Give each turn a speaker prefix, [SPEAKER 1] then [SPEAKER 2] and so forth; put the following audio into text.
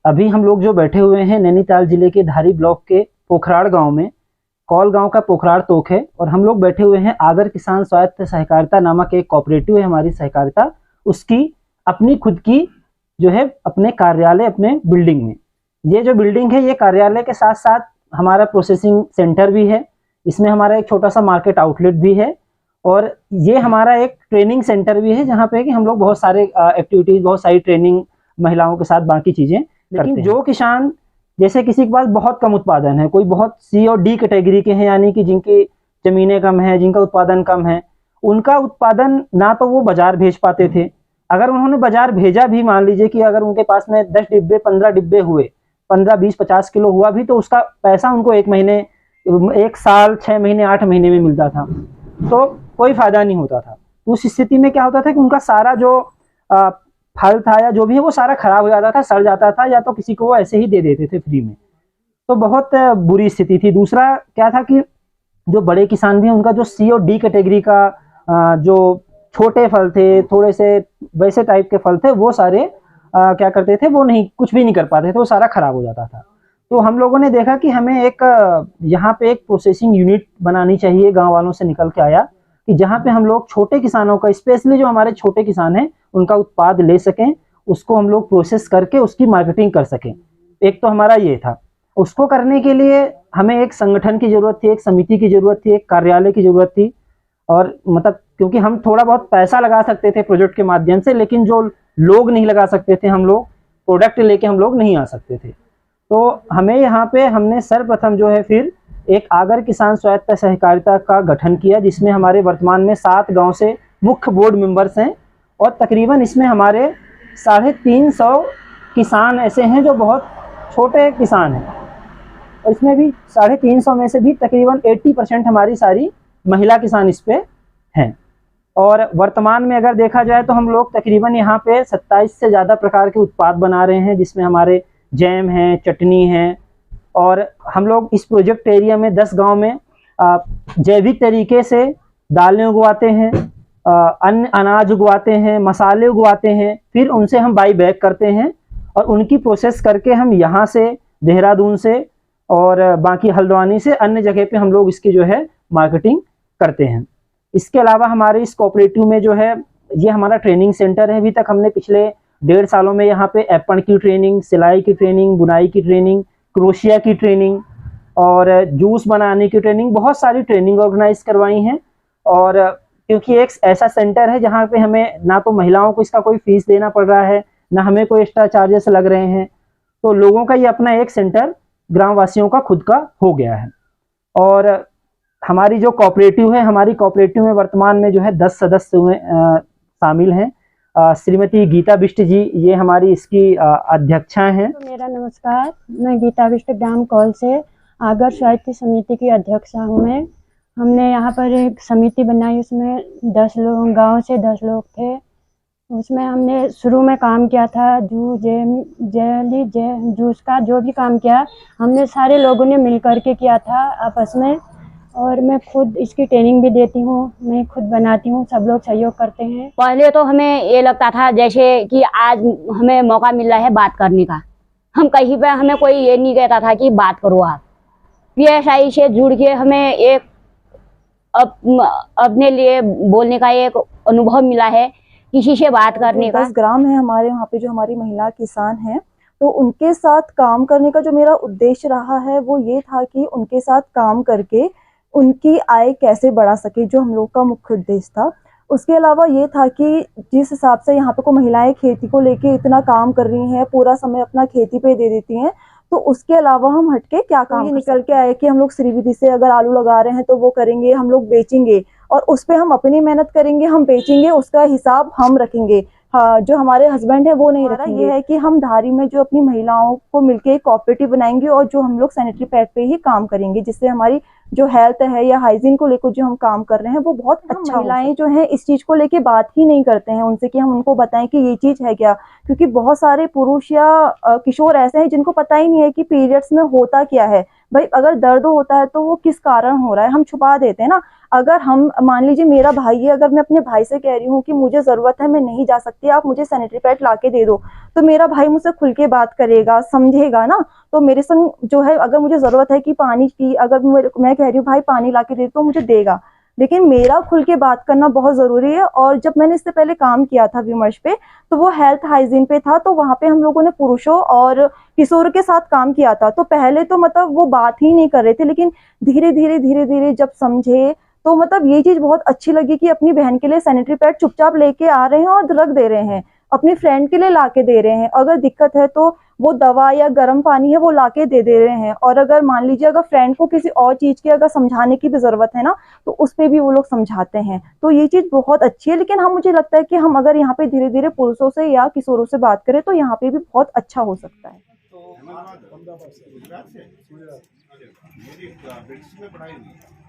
[SPEAKER 1] अभी हम लोग जो बैठे हुए हैं नैनीताल जिले के धारी ब्लॉक के पोखराड़ गांव में, कौल गांव का पोखराड़ तोक है और हम लोग बैठे हुए हैं आगर किसान स्वायत्त सहकारिता नामक एक कोऑपरेटिव है हमारी सहकारिता, उसकी अपनी खुद की जो है अपने कार्यालय अपने बिल्डिंग में। ये जो बिल्डिंग है ये कार्यालय के साथ साथ हमारा प्रोसेसिंग सेंटर भी है, इसमें हमारा एक छोटा सा मार्केट आउटलेट भी है और ये हमारा एक ट्रेनिंग सेंटर भी है जहाँ पे कि हम लोग बहुत सारे एक्टिविटीज, बहुत सारी ट्रेनिंग महिलाओं के साथ बाकी चीजें करते हैं। जो किसान जैसे किसी के पास बहुत कम उत्पादन है, कोई बहुत सी और डी कैटेगरी के हैं, यानी कि जिनकी जमीनें कम है, जिनका उत्पादन कम है, उनका उत्पादन ना तो वो बाजार भेज पाते थे। अगर उन्होंने बाजार भेजा भी, मान लीजिए कि अगर उनके पास में 10 डिब्बे 15 डिब्बे हुए, 15 20 50 किलो हुआ भी, तो उसका पैसा उनको 1 महीने, 1 साल 6 महीने 8 महीने में मिलता था, तो कोई फायदा नहीं होता था। उस स्थिति में क्या होता था कि उनका सारा जो फल था या जो भी है वो सारा खराब हो जाता था, सड़ जाता था, या तो किसी को वो ऐसे ही दे देते थे फ्री में। तो बहुत बुरी स्थिति थी। दूसरा क्या था कि जो बड़े किसान भी हैं उनका जो सी और डी कैटेगरी का जो छोटे फल थे, थोड़े से वैसे टाइप के फल थे, वो सारे क्या करते थे, वो नहीं, कुछ भी नहीं कर पाते थे, वो सारा खराब हो जाता था। तो हम लोगों ने देखा कि हमें एक यहाँ पे एक प्रोसेसिंग यूनिट बनानी चाहिए। गांव वालों से निकल के आया कि जहाँ पे हम लोग छोटे किसानों का, स्पेशली जो हमारे छोटे किसान हैं, उनका उत्पाद ले सकें, उसको हम लोग प्रोसेस करके उसकी मार्केटिंग कर सकें। एक तो हमारा ये था। उसको करने के लिए हमें एक संगठन की जरूरत थी, एक समिति की जरूरत थी, एक कार्यालय की जरूरत थी। और मतलब क्योंकि हम थोड़ा बहुत पैसा लगा सकते थे प्रोजेक्ट के माध्यम से, लेकिन जो लोग नहीं लगा सकते थे, हम लोग प्रोडक्ट लेके हम लोग नहीं आ सकते थे। तो हमें यहाँ पे हमने सर्वप्रथम जो है फिर एक आगर किसान स्वायत्त सहकारिता का गठन किया, जिसमें हमारे वर्तमान में 7 गांव से मुख्य बोर्ड मेंबर्स हैं और तकरीबन इसमें हमारे 350 किसान ऐसे हैं जो बहुत छोटे किसान हैं, और इसमें भी 350 में से भी तकरीबन 80% हमारी सारी महिला किसान इस पे हैं। और वर्तमान में अगर देखा जाए तो हम लोग तकरीबन यहाँ पे 27 से ज़्यादा प्रकार के उत्पाद बना रहे हैं, जिसमें हमारे जैम है, चटनी है, और हम लोग इस प्रोजेक्ट एरिया में 10 गांव में जैविक तरीके से दालें उगवाते हैं, अन्य अनाज उगवाते हैं, मसाले उगवाते हैं, फिर उनसे हम बाई बैक करते हैं और उनकी प्रोसेस करके हम यहाँ से, देहरादून से और बाकी हल्द्वानी से अन्य जगह पे हम लोग इसकी जो है मार्केटिंग करते हैं। इसके अलावा हमारे इस कोऑपरेटिव में जो है ये हमारा ट्रेनिंग सेंटर है। अभी तक हमने पिछले 1.5 सालों में यहाँ पे एप्पन की ट्रेनिंग, सिलाई की ट्रेनिंग, बुनाई की ट्रेनिंग, क्रोशिया की ट्रेनिंग और जूस बनाने की ट्रेनिंग, बहुत सारी ट्रेनिंग ऑर्गेनाइज करवाई हैं। और क्योंकि एक ऐसा सेंटर है जहाँ पे हमें ना तो महिलाओं को इसका कोई फीस देना पड़ रहा है, ना हमें कोई एक्स्ट्रा चार्जेस लग रहे हैं, तो लोगों का ये अपना एक सेंटर ग्रामवासियों का खुद का हो गया है। और हमारी जो कोऑपरेटिव है, हमारी कोऑपरेटिव में वर्तमान में जो है 10 सदस्य शामिल हैं। श्रीमती गीता बिष्ट जी ये हमारी इसकी अध्यक्षा हैं।
[SPEAKER 2] तो मेरा नमस्कार, मैं गीता बिष्ट ग्राम कौल से आगर स्वायत्त समिति की अध्यक्षा हूँ मैं। हमने यहाँ पर एक समिति बनाई, उसमें 10 लोग, गांव से 10 लोग थे। उसमें हमने शुरू में काम किया था जूस का जो भी काम किया हमने सारे लोगों ने मिल करके किया था आपस में, और मैं खुद इसकी ट्रेनिंग भी देती हूँ, मैं खुद बनाती हूँ, सब लोग सहयोग करते हैं।
[SPEAKER 3] पहले तो हमें ये लगता था जैसे कि आज हमें मौका मिल रहा है बात करने का, हम कहीं पे हमें कोई ये नहीं कहता था कि बात करो आप। PSI से जुड़ के हमें एक अपने लिए बोलने का एक अनुभव मिला है, किसी से बात करने का।
[SPEAKER 4] 10 ग्राम है हमारे वहाँ पे जो हमारी महिला किसान हैं, तो उनके साथ काम करने का जो मेरा उद्देश्य रहा है वो ये था कि उनके साथ काम करके उनकी आय कैसे बढ़ा सके, जो हम लोग का मुख्य उद्देश्य था। उसके अलावा ये था कि जिस हिसाब से यहाँ पे को महिलाएं खेती को लेके इतना काम कर रही हैं, पूरा समय अपना खेती पे दे देती हैं, तो उसके अलावा हम हटके क्या काम निकल के आए कि हम लोग श्रीविधि से अगर आलू लगा रहे हैं तो वो करेंगे, हम लोग बेचेंगे और उस पर हम अपनी मेहनत करेंगे, हम बेचेंगे, उसका हिसाब हम रखेंगे। हाँ, जो हमारे हस्बैंड है वो नहीं रखेंगे। ये है कि हम धारी में जो अपनी महिलाओं को मिलके एक कोऑपरेटिव बनाएंगे और जो हम लोग सैनिटरी पैड पे ही काम करेंगे, जिससे हमारी जो हेल्थ है या हाइजीन को लेकर जो हम काम कर रहे हैं वो बहुत अच्छा। महिलाएं जो हैं इस चीज को लेके बात ही नहीं करते हैं उनसे कि हम उनको बताएं कि ये चीज है क्या, क्योंकि बहुत सारे पुरुष या किशोर ऐसे हैं जिनको पता ही नहीं है कि पीरियड्स में होता क्या है। भाई अगर दर्द होता है तो वो किस कारण हो रहा है, हम छुपा देते हैं ना। अगर हम मान लीजिए मेरा भाई है, अगर मैं अपने भाई से कह रही हूँ कि मुझे ज़रूरत है, मैं नहीं जा सकती, आप मुझे सैनिटरी पैड ला के दे दो, तो मेरा भाई मुझसे खुल के बात करेगा, समझेगा ना। तो मेरे संग जो है, अगर मुझे ज़रूरत है कि पानी की, अगर मैं कह रही हूँ भाई पानी ला के दे तो मुझे देगा, लेकिन मेरा खुल के बात करना बहुत ज़रूरी है। और जब मैंने इससे पहले काम किया था विमर्श पे, तो वो हेल्थ हाइजीन पे था, तो वहाँ पे हम लोगों ने पुरुषों और किशोरों के साथ काम किया था। तो पहले तो मतलब वो बात ही नहीं कर रहे थे, लेकिन धीरे धीरे जब समझे तो मतलब ये चीज़ बहुत अच्छी लगी कि अपनी बहन के लिए सैनिटरी पैड चुपचाप लेके आ रहे हैं और रख दे रहे हैं, अपनी फ्रेंड के लिए ला के दे रहे हैं। अगर दिक्कत है तो वो दवा या गर्म पानी है वो ला के दे रहे हैं। और अगर मान लीजिए अगर फ्रेंड को किसी और चीज़ की अगर समझाने की भी ज़रूरत है ना, तो उस पे भी वो लोग समझाते हैं। तो ये चीज़ बहुत अच्छी है। लेकिन हाँ, मुझे लगता है कि हम अगर यहाँ पे धीरे धीरे पुरुषों से या किशोरों से बात करें तो यहाँ पे भी बहुत अच्छा हो सकता है।
[SPEAKER 5] गुजरात से मेरी बेटियों में पढ़ाई हुई है।